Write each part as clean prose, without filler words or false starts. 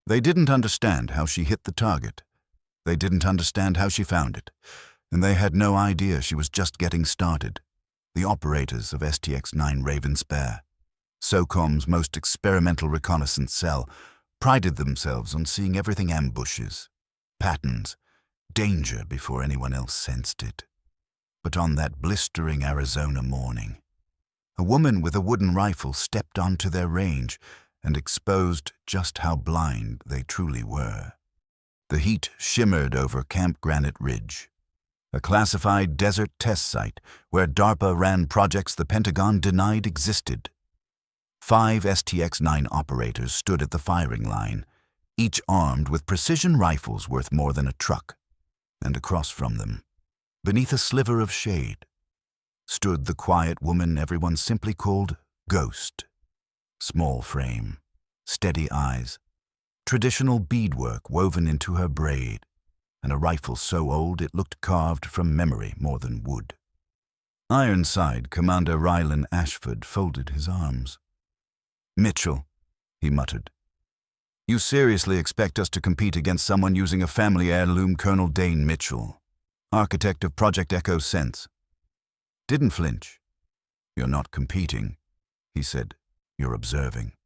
They didn't understand how she hit the target. They didn't understand how she found it. And they had no idea she was just getting started. The operators of STX-9 Raven Spear, SOCOM's most experimental reconnaissance cell, prided themselves on seeing everything ambushes, patterns, danger before anyone else sensed it. But on that blistering Arizona morning, a woman with a wooden rifle stepped onto their range and exposed just how blind they truly were. The heat shimmered over Camp Granite Ridge, a classified desert test site where DARPA ran projects the Pentagon denied existed. 5 STX-9 operators stood at the firing line, each armed with precision rifles worth more than a truck. And across from them, beneath a sliver of shade, stood the quiet woman everyone simply called Ghost. Small frame, steady eyes, traditional beadwork woven into her braid, and a rifle so old it looked carved from memory more than wood. Ironside Commander Rylan Ashford folded his arms. "Mitchell," he muttered, "you seriously expect us to compete against someone using a family heirloom, Colonel Dane Mitchell, architect of Project Echo Sense?" Didn't flinch. "You're not competing," he said. "You're observing."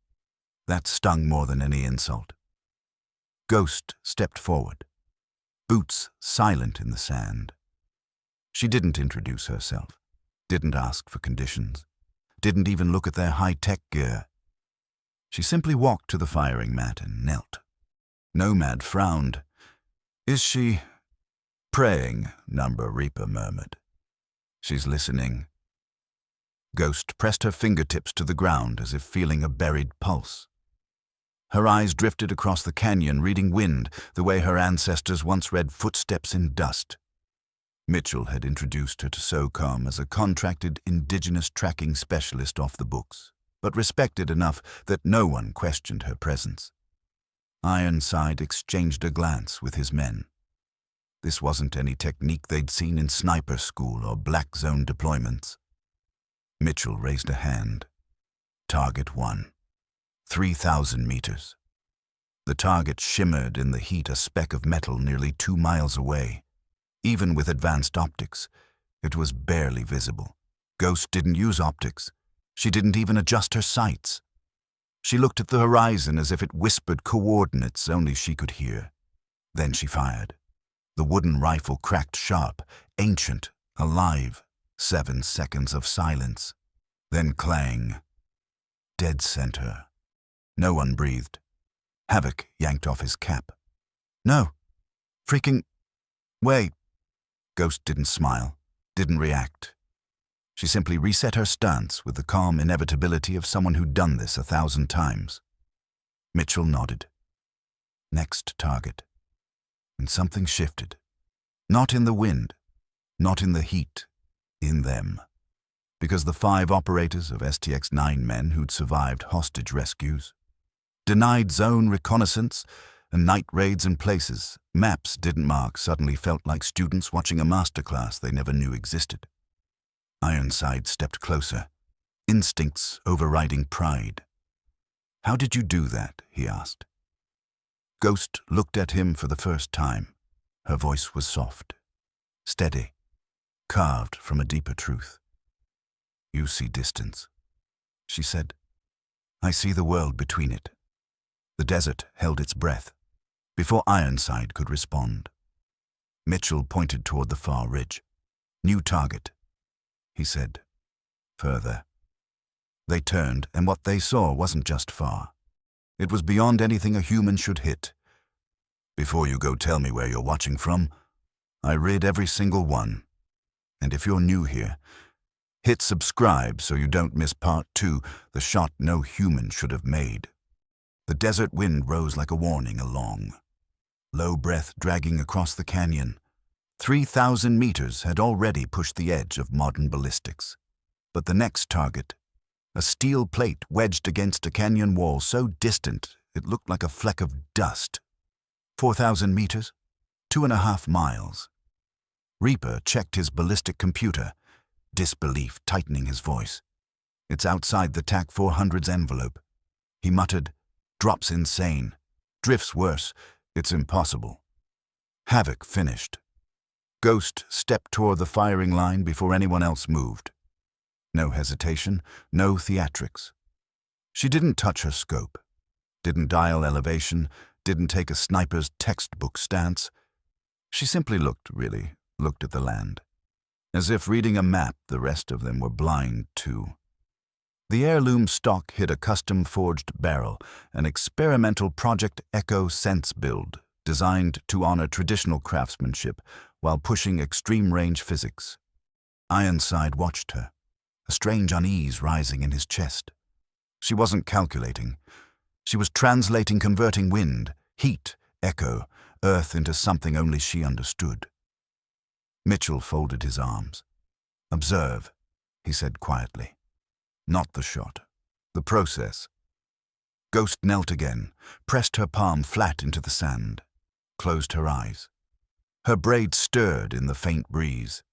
That stung more than any insult. Ghost stepped forward, boots silent in the sand. She didn't introduce herself, didn't ask for conditions, didn't even look at their high-tech gear. She simply walked to the firing mat and knelt. Nomad frowned. "Is she praying?" Number Reaper murmured. "She's listening." Ghost pressed her fingertips to the ground as if feeling a buried pulse. Her eyes drifted across the canyon, reading wind, the way her ancestors once read footsteps in dust. Mitchell had introduced her to SOCOM as a contracted indigenous tracking specialist off the books, but respected enough that no one questioned her presence. Ironside exchanged a glance with his men. This wasn't any technique they'd seen in sniper school or black zone deployments. Mitchell raised a hand. Target 1. 3,000 meters. The target shimmered in the heat, a speck of metal nearly 2 miles away. Even with advanced optics, it was barely visible. Ghost didn't use optics. She didn't even adjust her sights. She looked at the horizon as if it whispered coordinates only she could hear. Then she fired. The wooden rifle cracked sharp, ancient, alive. 7 seconds of silence. Then clang. Dead center. No one breathed. Havoc yanked off his cap. "No. Freaking... wait." Ghost didn't smile, didn't react. She simply reset her stance with the calm inevitability of someone who'd done this 1,000 times. Mitchell nodded. Next target. And something shifted. Not in the wind, not in the heat, in them. Because the 5 operators of STX-9 men who'd survived hostage rescues, denied zone reconnaissance, and night raids in places maps didn't mark suddenly felt like students watching a masterclass they never knew existed. Ironside stepped closer, instincts overriding pride. "How did you do that?" he asked. Ghost looked at him for the first time. Her voice was soft, steady, carved from a deeper truth. "You see distance," she said. "I see the world between it." The desert held its breath before Ironside could respond. Mitchell pointed toward the far ridge. "New target," he said. "Further." They turned, and what they saw wasn't just far. It was beyond anything a human should hit. "Before you go tell me where you're watching from, I read every single one. And if you're new here, hit subscribe so you don't miss part 2, the shot no human should have made." The desert wind rose like a warning along. Low breath dragging across the canyon. 3,000 meters had already pushed the edge of modern ballistics. But the next target, a steel plate wedged against a canyon wall so distant it looked like a fleck of dust. 4,000 meters, 2.5 miles. Reaper checked his ballistic computer, disbelief tightening his voice. "It's outside the TAC 400's envelope." He muttered, "Drops insane. Drift's worse. It's impossible. Havoc finished. Ghost stepped toward the firing line before anyone else moved. No hesitation, no theatrics. She didn't touch her scope, didn't dial elevation, didn't take a sniper's textbook stance. She simply looked at the land. As if reading a map the rest of them were blind to. The heirloom stock hit a custom-forged barrel, an experimental Project Echo Sense build designed to honor traditional craftsmanship while pushing extreme-range physics. Ironside watched her, a strange unease rising in his chest. She wasn't calculating. She was converting wind, heat, echo, earth into something only she understood. Mitchell folded his arms. "Observe," he said quietly. "Not the shot. The process." Ghost knelt again, pressed her palm flat into the sand, closed her eyes. Her braids stirred in the faint breeze.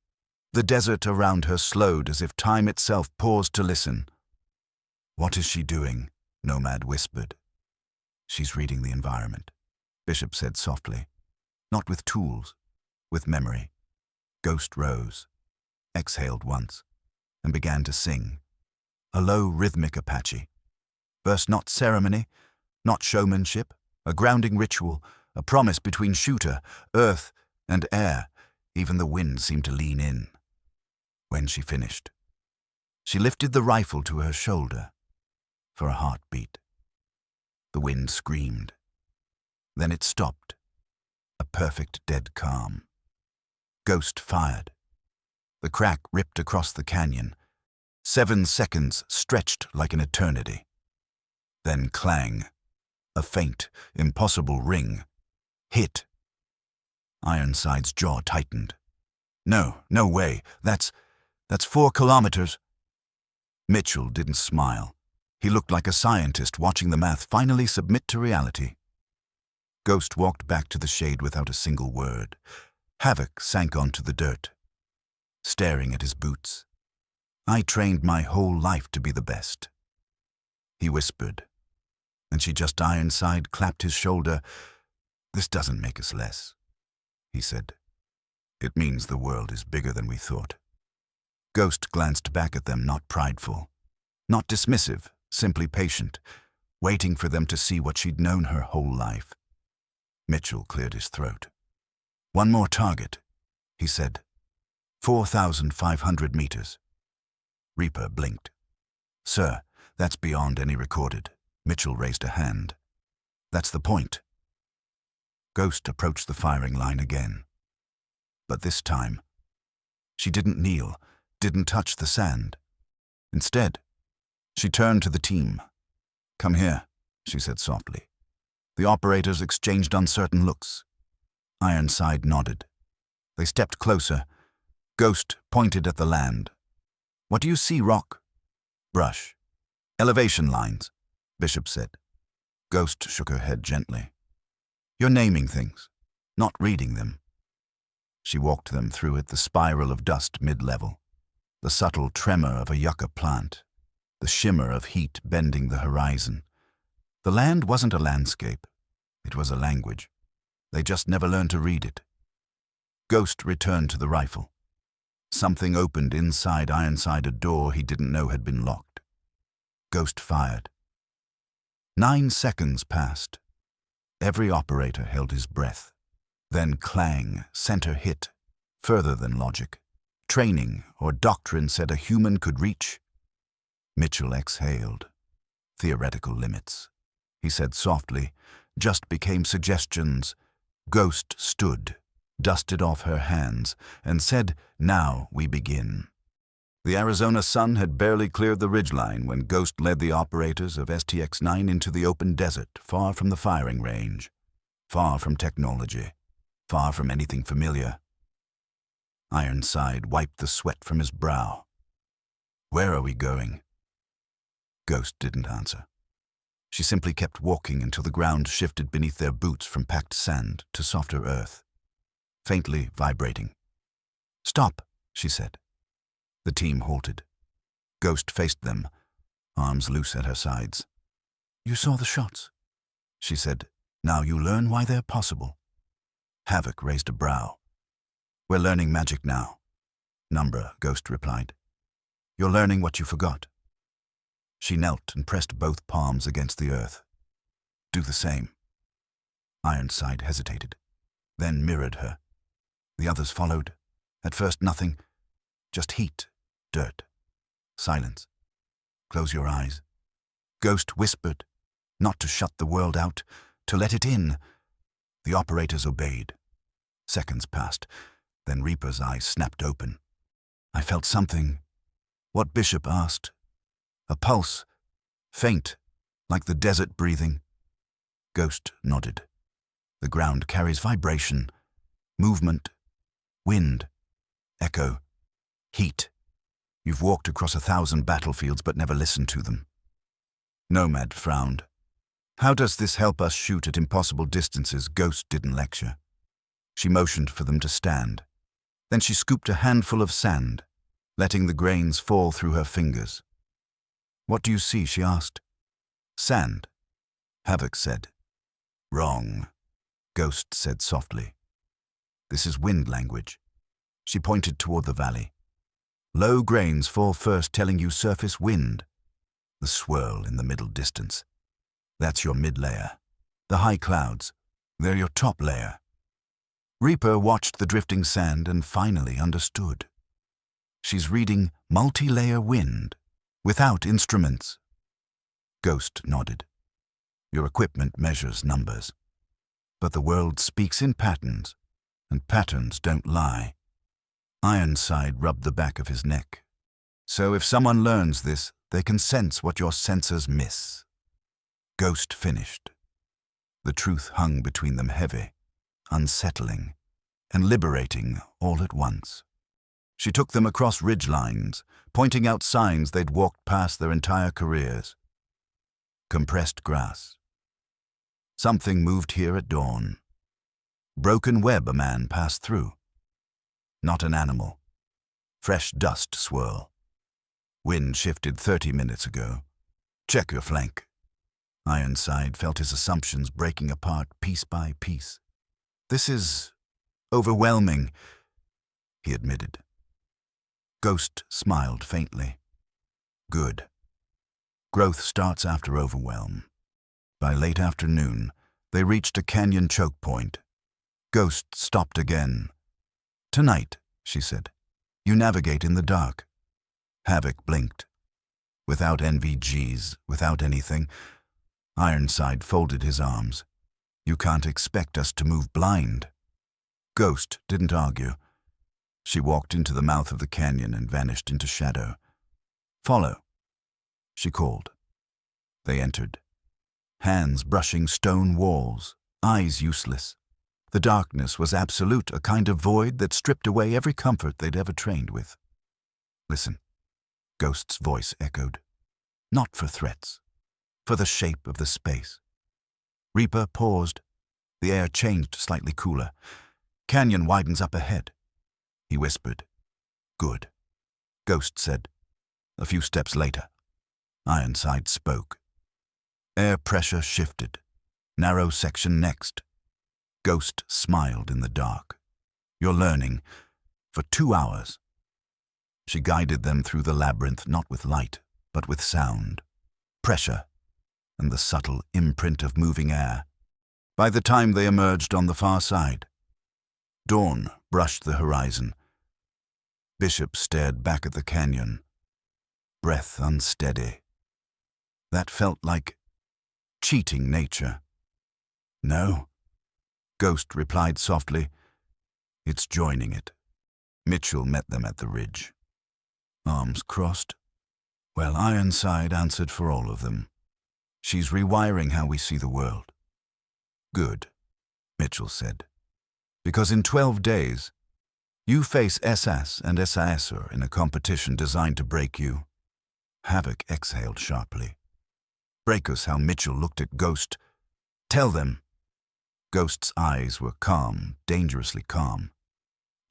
The desert around her slowed as if time itself paused to listen. "What is she doing?" Nomad whispered. "She's reading the environment," Bishop said softly. "Not with tools, with memory." Ghost rose, exhaled once, and began to sing. A low, rhythmic Apache. Verse not ceremony, not showmanship, a grounding ritual, a promise between shooter, earth, and air. Even the wind seemed to lean in. When she finished, she lifted the rifle to her shoulder for a heartbeat. The wind screamed. Then it stopped. A perfect dead calm. Ghost fired. The crack ripped across the canyon. 7 seconds stretched like an eternity. Then clang. A faint, impossible ring. Hit. Ironside's jaw tightened. No way. That's 4 kilometers. Mitchell didn't smile. He looked like a scientist watching the math finally submit to reality. Ghost walked back to the shade without a single word. Havoc sank onto the dirt, staring at his boots. "I trained my whole life to be the best," he whispered, and she just Ironside clapped his shoulder. "This doesn't make us less," he said. "It means the world is bigger than we thought." Ghost glanced back at them, not prideful, not dismissive, simply patient, waiting for them to see what she'd known her whole life. Mitchell cleared his throat. "One more target," he said. 4,500 meters. Reaper blinked. "Sir, that's beyond any recorded." Mitchell raised a hand. "That's the point." Ghost approached the firing line again. But this time, she didn't kneel, didn't touch the sand. Instead, she turned to the team. "Come here," she said softly. The operators exchanged uncertain looks. Ironside nodded. They stepped closer. Ghost pointed at the land. "What do you see, Rock?" "Brush. Elevation lines," Bishop said. Ghost shook her head gently. "You're naming things, not reading them." She walked them through it, the spiral of dust mid-level, the subtle tremor of a yucca plant, the shimmer of heat bending the horizon. The land wasn't a landscape. It was a language. They just never learned to read it. Ghost returned to the rifle. Something opened inside Ironside, a door he didn't know had been locked. Ghost fired. 9 seconds passed. Every operator held his breath. Then clang, center hit, further than logic. Training or doctrine said a human could reach. Mitchell exhaled. Theoretical limits, he said softly, just became suggestions. Ghost stood, dusted off her hands, and said, "Now we begin." The Arizona sun had barely cleared the ridgeline when Ghost led the operators of STX-9 into the open desert, far from the firing range, far from technology, far from anything familiar. Ironside wiped the sweat from his brow. "Where are we going?" Ghost didn't answer. She simply kept walking until the ground shifted beneath their boots from packed sand to softer earth, faintly vibrating. "Stop," she said. The team halted. Ghost faced them, arms loose at her sides. "You saw the shots," she said, Now you learn why they're possible. Havoc raised a brow. We're learning magic now. Numbra, Ghost replied. You're learning what you forgot. She knelt and pressed both palms against the earth. Do the same. Ironside hesitated, then mirrored her. The others followed. At first nothing, just heat, dirt, silence. Close your eyes. Ghost whispered, not to shut the world out, to let it in. The operators obeyed. Seconds passed, then Reaper's eyes snapped open. I felt something. What Bishop asked. A pulse, faint, like the desert breathing. Ghost nodded. The ground carries vibration, movement, wind, echo, heat. You've walked across 1,000 battlefields but never listened to them. Nomad frowned. How does this help us shoot at impossible distances? Ghost didn't lecture. She motioned for them to stand. Then she scooped a handful of sand, letting the grains fall through her fingers. What do you see? She asked. Sand, Havoc said. Wrong, Ghost said softly. This is wind language. She pointed toward the valley. Low grains fall first, telling you surface wind. The swirl in the middle distance. That's your mid-layer. The high clouds, they're your top layer. Reaper watched the drifting sand and finally understood. She's reading multi-layer wind, without instruments. Ghost nodded. Your equipment measures numbers. But the world speaks in patterns, and patterns don't lie. Ironside rubbed the back of his neck. So if someone learns this, they can sense what your sensors miss. Ghost finished. The truth hung between them heavy, unsettling, and liberating all at once. She took them across ridge lines, pointing out signs they'd walked past their entire careers. Compressed grass. Something moved here at dawn. Broken web a man passed through. Not an animal. Fresh dust swirl. Wind shifted 30 minutes ago. Check your flank. Ironside felt his assumptions breaking apart piece by piece. This is overwhelming, he admitted. Ghost smiled faintly. Good. Growth starts after overwhelm. By late afternoon, they reached a canyon choke point. Ghost stopped again. Tonight, she said, you navigate in the dark. Havoc blinked. Without NVGs, without anything. Ironside folded his arms. You can't expect us to move blind. Ghost didn't argue. She walked into the mouth of the canyon and vanished into shadow. Follow, she called. They entered. Hands brushing stone walls, eyes useless. The darkness was absolute, a kind of void that stripped away every comfort they'd ever trained with. Listen, Ghost's voice echoed. Not for threats, for the shape of the space. Reaper paused. The air changed slightly cooler. Canyon widens up ahead. He whispered. Good. Ghost said. A few steps later, Ironside spoke. Air pressure shifted. Narrow section next. Ghost smiled in the dark. You're learning. For 2 hours. She guided them through the labyrinth, not with light, but with sound, pressure, and the subtle imprint of moving air. By the time they emerged on the far side, dawn brushed the horizon. Bishop stared back at the canyon, breath unsteady. That felt like cheating nature. No, Ghost replied softly. It's joining it. Mitchell met them at the ridge. Arms crossed. Well, Ironside answered for all of them. She's rewiring how we see the world. Good, Mitchell said. Because in 12 days, you face SS and SISer in a competition designed to break you. Havoc exhaled sharply. Break us. How Mitchell looked at Ghost. Tell them. Ghost's eyes were calm, dangerously calm.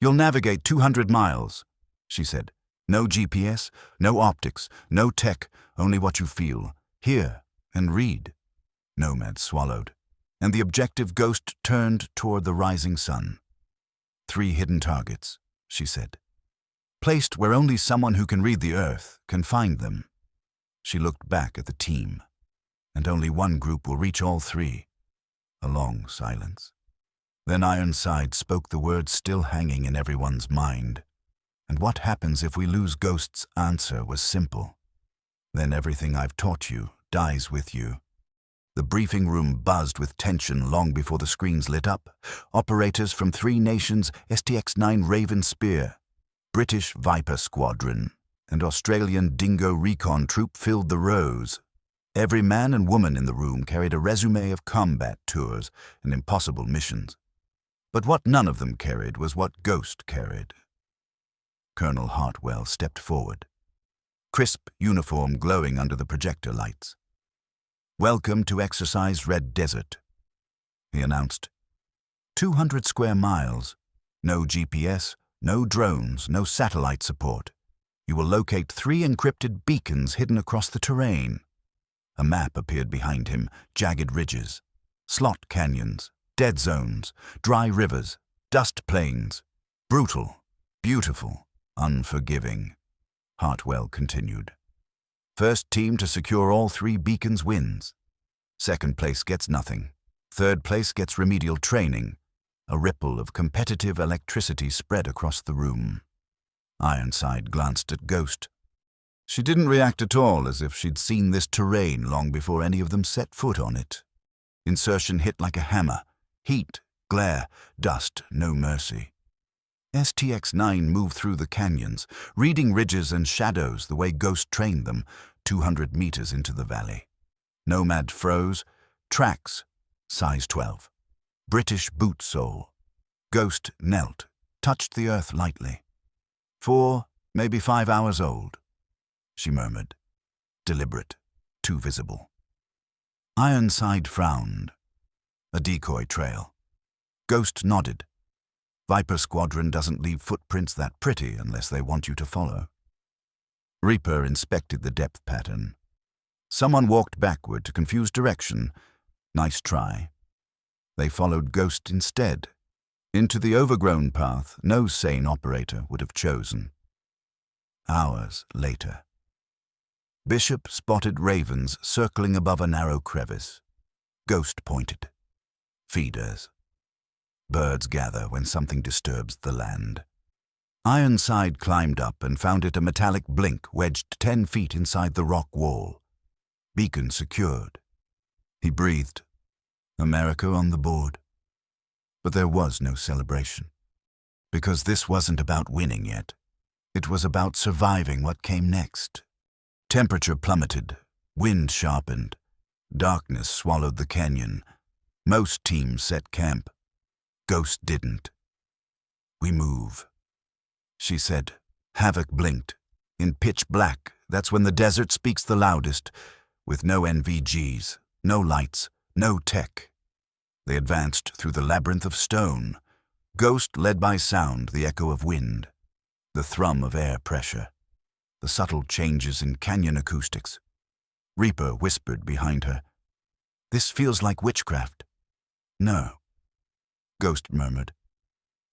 You'll navigate 200 miles, she said. No GPS, no optics, no tech, only what you feel. Hear and read. Nomad swallowed. and the objective Ghost turned toward the rising sun. 3 hidden targets, she said. Placed where only someone who can read the earth can find them. She looked back at the team, and only one group will reach all 3. A long silence. Then Ironside spoke the words still hanging in everyone's mind. And what happens if we lose Ghost's answer was simple. Then everything I've taught you dies with you. The briefing room buzzed with tension long before the screens lit up. Operators from 3 nations, STX-9 Raven Spear, British Viper Squadron, and Australian Dingo Recon Troop filled the rows. Every man and woman in the room carried a resume of combat tours and impossible missions. But what none of them carried was what Ghost carried. Colonel Hartwell stepped forward, crisp uniform glowing under the projector lights. "Welcome to Exercise Red Desert," he announced. 200 square miles, no GPS, no drones, no satellite support. You will locate 3 encrypted beacons hidden across the terrain. A map appeared behind him, jagged ridges, slot canyons, dead zones, dry rivers, dust plains. Brutal, beautiful, unforgiving. Hartwell continued. First team to secure all 3 beacons wins. Second place gets nothing. Third place gets remedial training. A ripple of competitive electricity spread across the room. Ironside glanced at Ghost. She didn't react at all, as if she'd seen this terrain long before any of them set foot on it. Insertion hit like a hammer. Heat, glare, dust, no mercy. STX-9 moved through the canyons, reading ridges and shadows the way Ghost trained them, 200 meters into the valley. Nomad froze. Tracks, size 12. British boot sole. Ghost knelt, touched the earth lightly. 4, maybe 5 hours old, she murmured. Deliberate, too visible. Ironside frowned. A decoy trail. Ghost nodded. Viper Squadron doesn't leave footprints that pretty unless they want you to follow. Reaper inspected the depth pattern. Someone walked backward to confuse direction. Nice try. They followed Ghost instead, into the overgrown path no sane operator would have chosen. Hours later. Bishop spotted ravens circling above a narrow crevice. Ghost pointed. Feeders. Birds gather when something disturbs the land. Ironside climbed up and found it a metallic blink wedged 10 feet inside the rock wall. Beacon secured. He breathed. America on the board. But there was no celebration. Because this wasn't about winning yet. It was about surviving what came next. Temperature plummeted. Wind sharpened. Darkness swallowed the canyon. Most teams set camp. Ghost didn't. "We move," she said. Havoc blinked. In pitch black, that's when the desert speaks the loudest, with no NVGs, no lights, no tech. They advanced through the labyrinth of stone. Ghost led by sound, the echo of wind, the thrum of air pressure, the subtle changes in canyon acoustics. Reaper whispered behind her, "This feels like witchcraft." "No," Ghost murmured.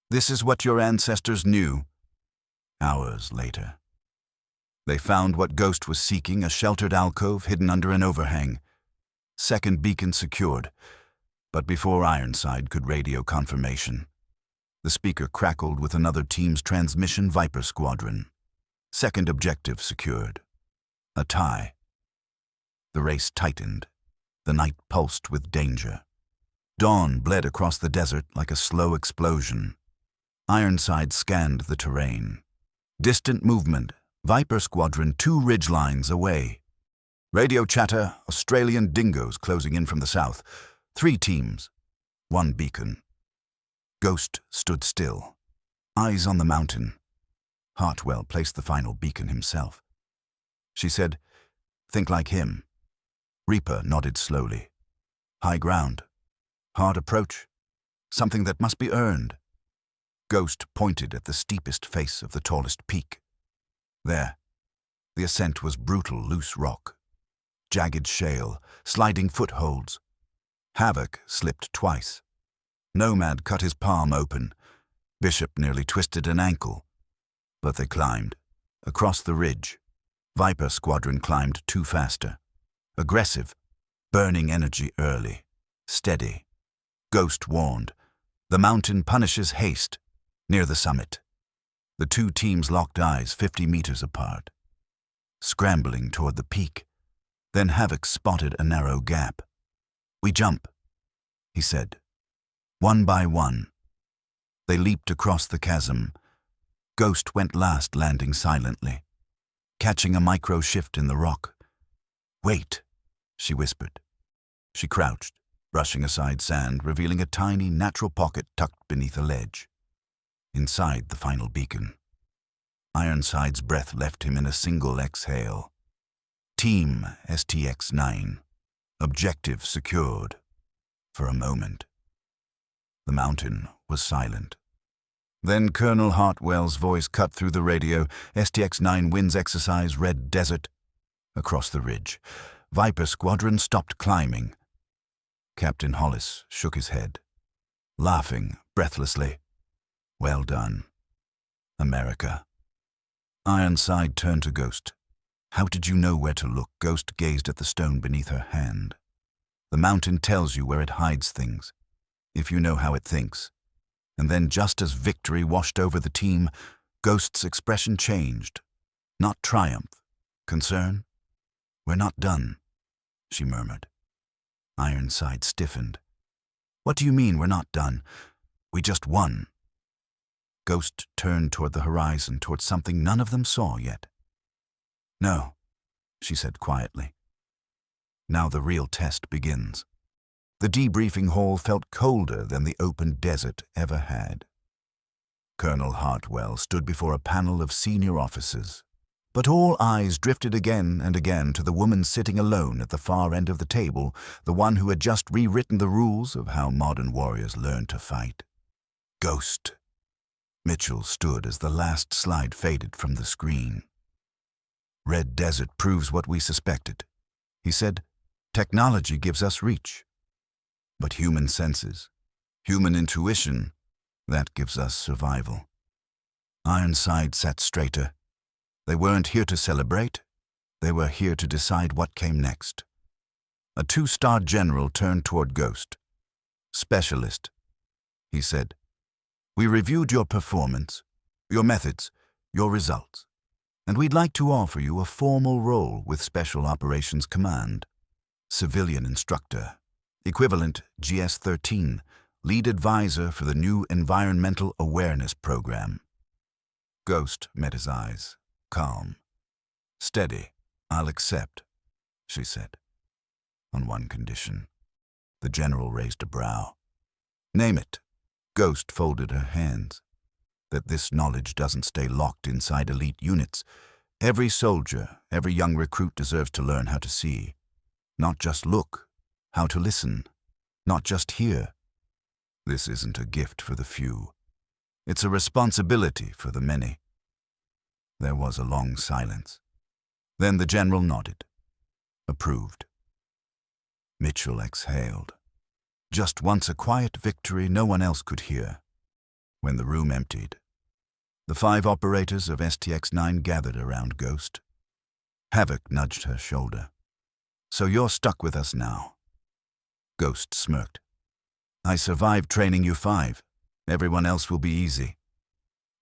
"This is what your ancestors knew." Hours later. They found what Ghost was seeking, a sheltered alcove hidden under an overhang. Second beacon secured, but before Ironside could radio confirmation. The speaker crackled with another team's transmission. Viper Squadron. Second objective secured. A tie. The race tightened. The night pulsed with danger. Dawn bled across the desert like a slow explosion. Ironside scanned the terrain. Distant movement. Viper Squadron 2 ridgelines away. Radio chatter, Australian dingoes closing in from the south. 3 teams, 1 beacon. Ghost stood still, eyes on the mountain. Hartwell placed the final beacon himself. She said, "Think like him." Reaper nodded slowly. "High ground. Hard approach. Something that must be earned." Ghost pointed at the steepest face of the tallest peak. There. The ascent was brutal, loose rock. Jagged shale, sliding footholds. Havoc slipped twice. Nomad cut his palm open. Bishop nearly twisted an ankle. But they climbed. Across the ridge. Viper Squadron climbed two faster. Aggressive. Burning energy early. Steady. Ghost warned. The mountain punishes haste. Near the summit. The two teams locked eyes 50 meters apart. Scrambling toward the peak. Then Havoc spotted a narrow gap. "We jump," he said. One by one. They leaped across the chasm. Ghost went last, landing silently, catching a micro shift in the rock. "Wait," she whispered. She crouched, brushing aside sand, revealing a tiny, natural pocket tucked beneath a ledge. Inside the final beacon. Ironside's breath left him in a single exhale. Team STX-9. Objective secured. For a moment. The mountain was silent. Then Colonel Hartwell's voice cut through the radio. STX-9 wins exercise Red Desert. Across the ridge. Viper Squadron stopped climbing. Captain Hollis shook his head, laughing breathlessly. "Well done, America." Ironside turned to Ghost. "How did you know where to look?" Ghost gazed at the stone beneath her hand. "The mountain tells you where it hides things, if you know how it thinks." And then, just as victory washed over the team, Ghost's expression changed. Not triumph, concern. "We're not done," she murmured. Ironside stiffened. "What do you mean we're not done? We just won." Ghost turned toward the horizon, toward something none of them saw yet. "No," she said quietly. "Now the real test begins." The debriefing hall felt colder than the open desert ever had. Colonel Hartwell stood before a panel of senior officers, but all eyes drifted again and again to the woman sitting alone at the far end of the table, the one who had just rewritten the rules of how modern warriors learn to fight. Ghost. Mitchell stood as the last slide faded from the screen. "Red Desert proves what we suspected," he said. "Technology gives us reach. But human senses, human intuition, that gives us survival." Ironside sat straighter. They weren't here to celebrate. They were here to decide what came next. A two-star general turned toward Ghost. "Specialist," he said. "We reviewed your performance, your methods, your results, and we'd like to offer you a formal role with Special Operations Command. Civilian instructor, equivalent GS-13, lead advisor for the new Environmental Awareness Program." Ghost met his eyes, calm. "Steady, I'll accept," she said. "On one condition." The general raised a brow. "Name it." Ghost folded her hands. "That this knowledge doesn't stay locked inside elite units. Every soldier, every young recruit deserves to learn how to see. Not just look, how to listen. Not just hear. This isn't a gift for the few. It's a responsibility for the many." There was a long silence. Then the general nodded. Approved. Mitchell exhaled. Just once a quiet victory no one else could hear. When the room emptied, the 5 operators of STX-9 gathered around Ghost. Havoc nudged her shoulder. "So you're stuck with us now." Ghost smirked. "I survived training you 5. Everyone else will be easy."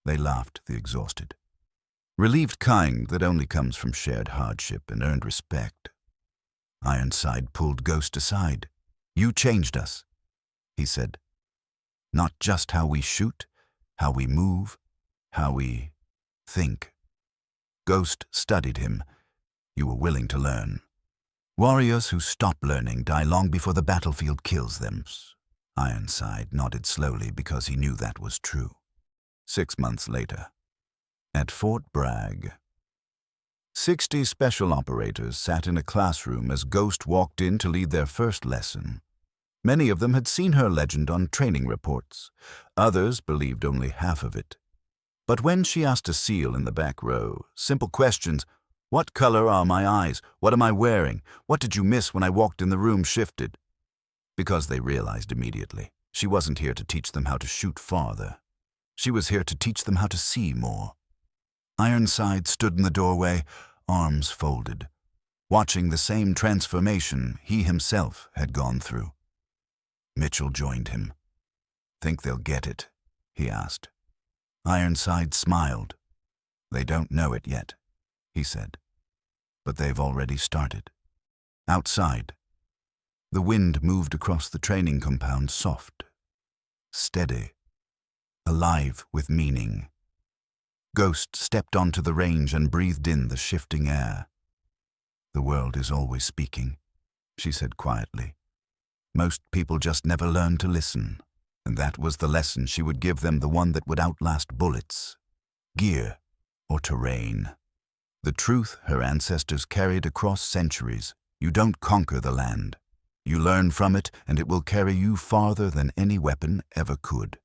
They laughed, the exhausted. Relieved kind that only comes from shared hardship and earned respect. Ironside pulled Ghost aside. "You changed us," he said. "Not just how we shoot, how we move, how we think." Ghost studied him. "You were willing to learn. Warriors who stop learning die long before the battlefield kills them." Ironside nodded slowly because he knew that was true. 6 months later, at Fort Bragg, 60 special operators sat in a classroom as Ghost walked in to lead their first lesson. Many of them had seen her legend on training reports. Others believed only half of it. But when she asked a SEAL in the back row, simple questions, "What color are my eyes? What am I wearing? What did you miss when I walked in the room?" shifted. Because they realized immediately, she wasn't here to teach them how to shoot farther. She was here to teach them how to see more. Ironside stood in the doorway, arms folded, watching the same transformation he himself had gone through. Mitchell joined him. "Think they'll get it?" he asked. Ironside smiled. "They don't know it yet," he said. "But they've already started." Outside, the wind moved across the training compound, soft, steady, alive with meaning. Ghost stepped onto the range and breathed in the shifting air. "The world is always speaking," she said quietly. "Most people just never learn to listen, and that was the lesson she would give them, the one that would outlast bullets, gear, or terrain. The truth her ancestors carried across centuries: you don't conquer the land. You learn from it, and it will carry you farther than any weapon ever could."